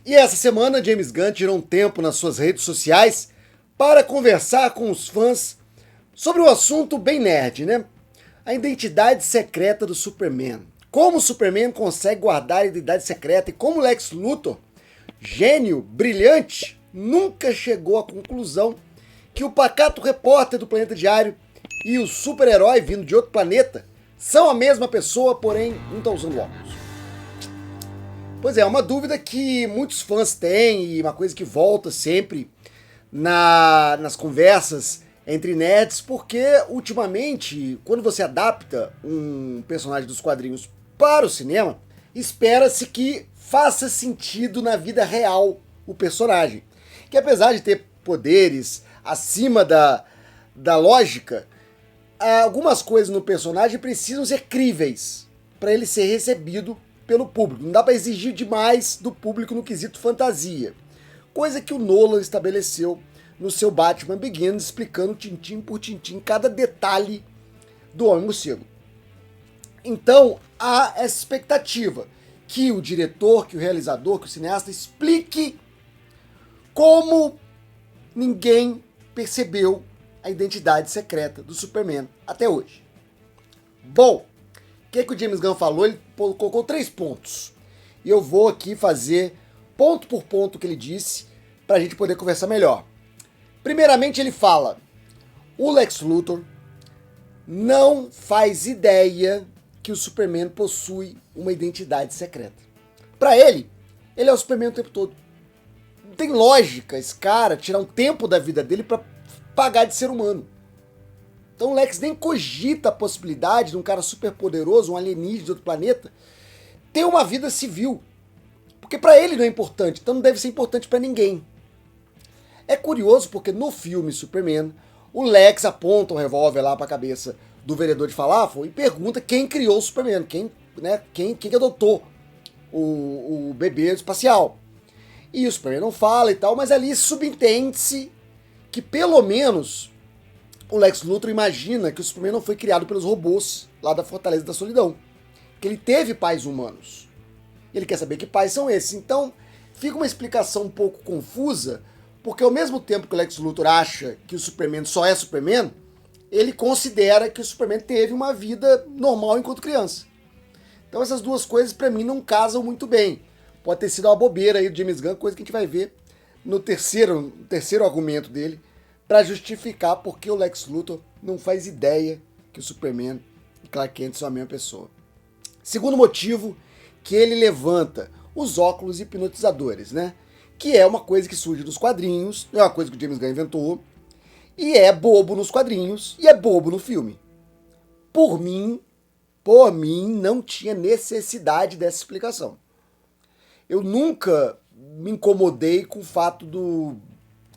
E essa semana, James Gunn tirou um tempo nas suas redes sociais para conversar com os fãs sobre um assunto bem nerd, né? A identidade secreta do Superman. Como o Superman consegue guardar a identidade secreta e como Lex Luthor, gênio, brilhante, nunca chegou à conclusão que o pacato repórter do Planeta Diário e o super-herói vindo de outro planeta são a mesma pessoa, porém um tá usando óculos. Pois é, uma dúvida que muitos fãs têm e uma coisa que volta sempre nas conversas entre nerds, porque ultimamente, quando você adapta um personagem dos quadrinhos para o cinema, espera-se que faça sentido na vida real o personagem. Que apesar de ter poderes acima da lógica, algumas coisas no personagem precisam ser críveis para ele ser recebido pelo público. Não dá para exigir demais do público no quesito fantasia. Coisa que o Nolan estabeleceu no seu Batman Begins, explicando tintim por tintim cada detalhe do Homem-Morcego. Então, há essa expectativa que o diretor, que o realizador, que o cineasta explique como ninguém percebeu a identidade secreta do Superman até hoje. Bom, o que o James Gunn falou? Ele colocou 3 pontos. E eu vou aqui fazer ponto por ponto o que ele disse para a gente poder conversar melhor. Primeiramente ele fala, o Lex Luthor não faz ideia que o Superman possui uma identidade secreta. Para ele é o Superman o tempo todo. Não tem lógica esse cara tirar um tempo da vida dele para pagar de ser humano. Então o Lex nem cogita a possibilidade de um cara super poderoso, um alienígena de outro planeta, ter uma vida civil. Porque para ele não é importante, então não deve ser importante para ninguém. É curioso porque no filme Superman, o Lex aponta um revólver lá para a cabeça do vendedor de falafel e pergunta quem criou o Superman, quem adotou o bebê espacial. E o Superman não fala e tal, mas ali subentende-se que pelo menos o Lex Luthor imagina que o Superman não foi criado pelos robôs lá da Fortaleza da Solidão, que ele teve pais humanos. Ele quer saber que pais são esses. Então fica uma explicação um pouco confusa, porque ao mesmo tempo que o Lex Luthor acha que o Superman só é Superman, ele considera que o Superman teve uma vida normal enquanto criança. Então essas duas coisas para mim não casam muito bem. Pode ter sido uma bobeira aí do James Gunn, coisa que a gente vai ver no terceiro argumento dele, para justificar porque o Lex Luthor não faz ideia que o Superman e Clark Kent são a mesma pessoa. Segundo motivo que ele levanta, os óculos hipnotizadores, né? Que é uma coisa que surge nos quadrinhos, é uma coisa que o James Gunn inventou, e é bobo nos quadrinhos, e é bobo no filme. Por mim, não tinha necessidade dessa explicação. Eu nunca me incomodei com o fato do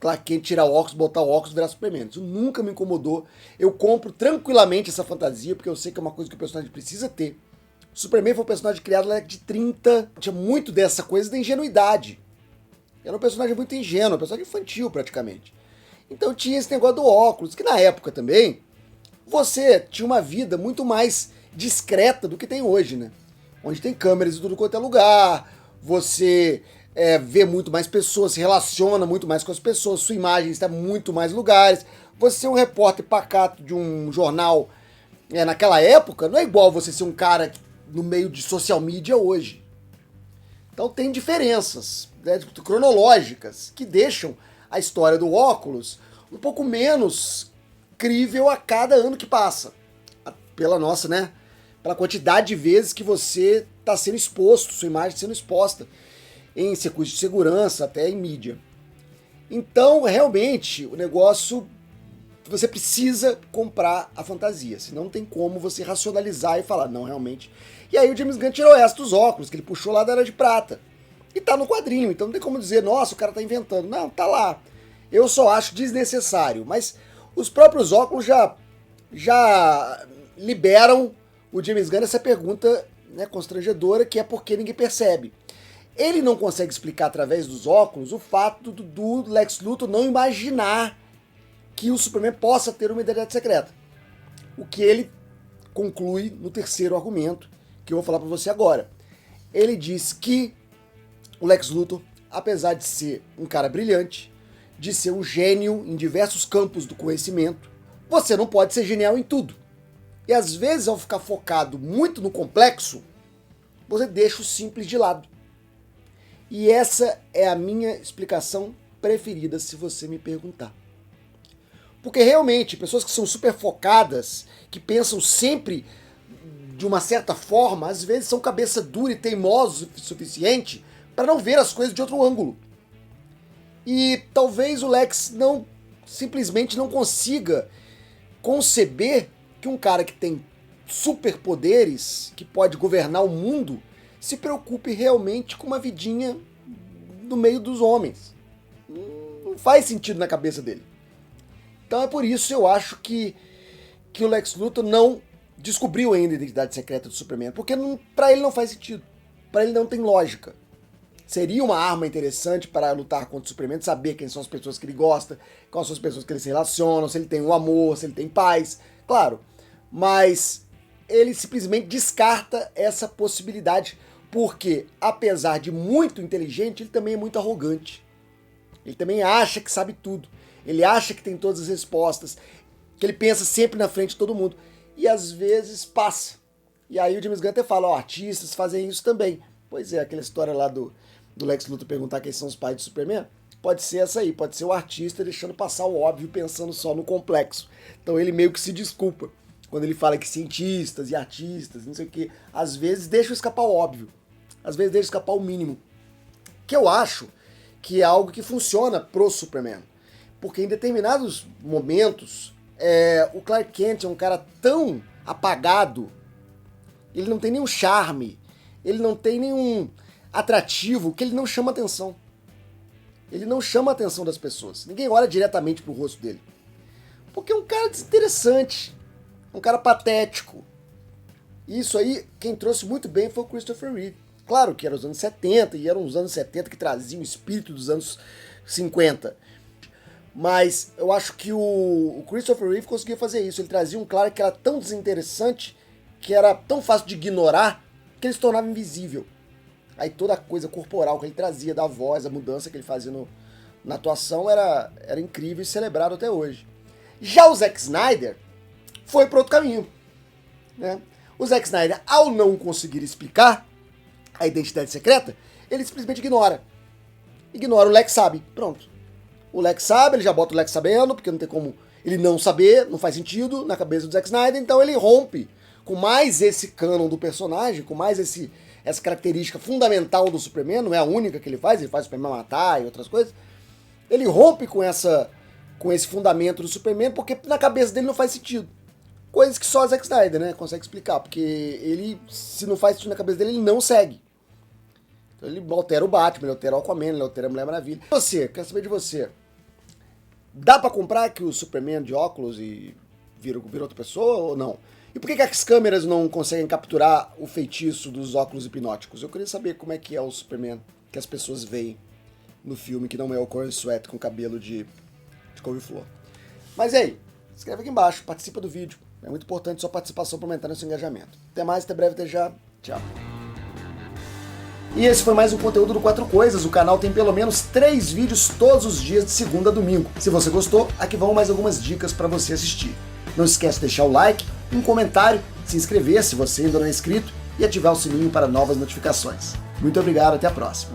Clark Kent tirar o óculos, botar o óculos e virar Superman. Isso nunca me incomodou. Eu compro tranquilamente essa fantasia, porque eu sei que é uma coisa que o personagem precisa ter. O Superman foi um personagem criado na década de 30, tinha muito dessa coisa da ingenuidade. Era um personagem muito ingênuo, um personagem infantil praticamente. Então tinha esse negócio do óculos, que na época também, você tinha uma vida muito mais discreta do que tem hoje, né? Onde tem câmeras em tudo quanto é lugar, você vê muito mais pessoas, se relaciona muito mais com as pessoas, sua imagem está em muito mais lugares. Você ser um repórter pacato de um jornal naquela época, não é igual você ser um cara no meio de social media hoje. Então tem diferenças, né, cronológicas que deixam a história do óculos um pouco menos crível a cada ano que passa. Pela nossa, né? Pela quantidade de vezes que você está sendo exposto, sua imagem sendo exposta em circuitos de segurança, até em mídia. Então, realmente, o negócio, você precisa comprar a fantasia, senão não tem como você racionalizar e falar, não, realmente. E aí o James Gunn tirou essa dos óculos, que ele puxou lá da Era de Prata. E tá no quadrinho, então não tem como dizer, nossa, o cara tá inventando. Não, tá lá. Eu só acho desnecessário, mas os próprios óculos já liberam o James Gunn essa pergunta, né, constrangedora, que é porque ninguém percebe. Ele não consegue explicar através dos óculos o fato do Lex Luthor não imaginar que o Superman possa ter uma identidade secreta. O que ele conclui no terceiro argumento, que eu vou falar para você agora. Ele diz que o Lex Luthor apesar de ser um cara brilhante, de ser um gênio em diversos campos do conhecimento, você não pode ser genial em tudo. E às vezes, ao ficar focado muito no complexo, você deixa o simples de lado. E essa é a minha explicação preferida, se você me perguntar. Porque realmente, pessoas que são super focadas, que pensam sempre de uma certa forma, às vezes são cabeça dura e teimosos o suficiente para não ver as coisas de outro ângulo. E talvez o Lex simplesmente não consiga conceber que um cara que tem superpoderes, que pode governar o mundo, se preocupe realmente com uma vidinha no meio dos homens. Não faz sentido na cabeça dele. Então é por isso que eu acho que o Lex Luthor não descobriu ainda a identidade secreta do Superman, porque pra ele não faz sentido. Pra ele não tem lógica. Seria uma arma interessante para lutar contra o Superman, saber quem são as pessoas que ele gosta, quais são as pessoas que ele se relaciona, se ele tem um amor, se ele tem paz, claro. Mas ele simplesmente descarta essa possibilidade, porque, apesar de muito inteligente, ele também é muito arrogante. Ele também acha que sabe tudo. Ele acha que tem todas as respostas, que ele pensa sempre na frente de todo mundo. E às vezes passa. E aí o James Gunn até fala, artistas fazem isso também. Pois é, aquela história lá do Lex Luthor perguntar quem são os pais do Superman, pode ser essa aí, pode ser o artista deixando passar o óbvio, pensando só no complexo. Então ele meio que se desculpa quando ele fala que cientistas e artistas, não sei o que, às vezes deixam escapar o óbvio, às vezes deixam escapar o mínimo. Que eu acho que é algo que funciona pro Superman. Porque em determinados momentos, o Clark Kent é um cara tão apagado, ele não tem nenhum charme, ele não tem nenhum atrativo, que ele não chama atenção. Ele não chama a atenção das pessoas. Ninguém olha diretamente pro rosto dele. Porque é um cara desinteressante, um cara patético. Isso aí, quem trouxe muito bem foi o Christopher Reeve. Claro que eram os anos 70, e eram os anos 70 que traziam o espírito dos anos 50. Mas eu acho que o Christopher Reeve conseguia fazer isso. Ele trazia um Clark que era tão desinteressante, que era tão fácil de ignorar, que ele se tornava invisível. Aí toda a coisa corporal que ele trazia, da voz, a mudança que ele fazia na atuação era incrível e celebrado até hoje. Já o Zack Snyder foi para outro caminho, né? O Zack Snyder, ao não conseguir explicar a identidade secreta, ele simplesmente ignora. Ignora, o Lex sabe, pronto. O Lex sabe, ele já bota o Lex sabendo, porque não tem como ele não saber, não faz sentido na cabeça do Zack Snyder, então ele rompe com mais esse cânon do personagem, com mais essa característica fundamental do Superman, não é a única que ele faz o Superman matar e outras coisas. Ele rompe com esse fundamento do Superman, porque na cabeça dele não faz sentido. Coisas que só o Zack Snyder, né, consegue explicar, porque ele, se não faz sentido na cabeça dele, ele não segue. Então ele altera o Batman, ele altera o Aquaman, ele altera a Mulher Maravilha. Você, quero saber de você. Dá pra comprar aqui o Superman de óculos e vira outra pessoa ou não? E por que as câmeras não conseguem capturar o feitiço dos óculos hipnóticos? Eu queria saber como é que é o Superman que as pessoas veem no filme, que não é o Corey Sweat com cabelo de couve-flor. Mas e aí? Escreve aqui embaixo, participa do vídeo. É muito importante sua participação para aumentar nosso engajamento. Até mais, até breve, até já. Tchau. E esse foi mais um conteúdo do Quatro Coisas. O canal tem pelo menos 3 vídeos todos os dias de segunda a domingo. Se você gostou, aqui vão mais algumas dicas para você assistir. Não esquece de deixar o like, um comentário, se inscrever se você ainda não é inscrito e ativar o sininho para novas notificações. Muito obrigado, até a próxima.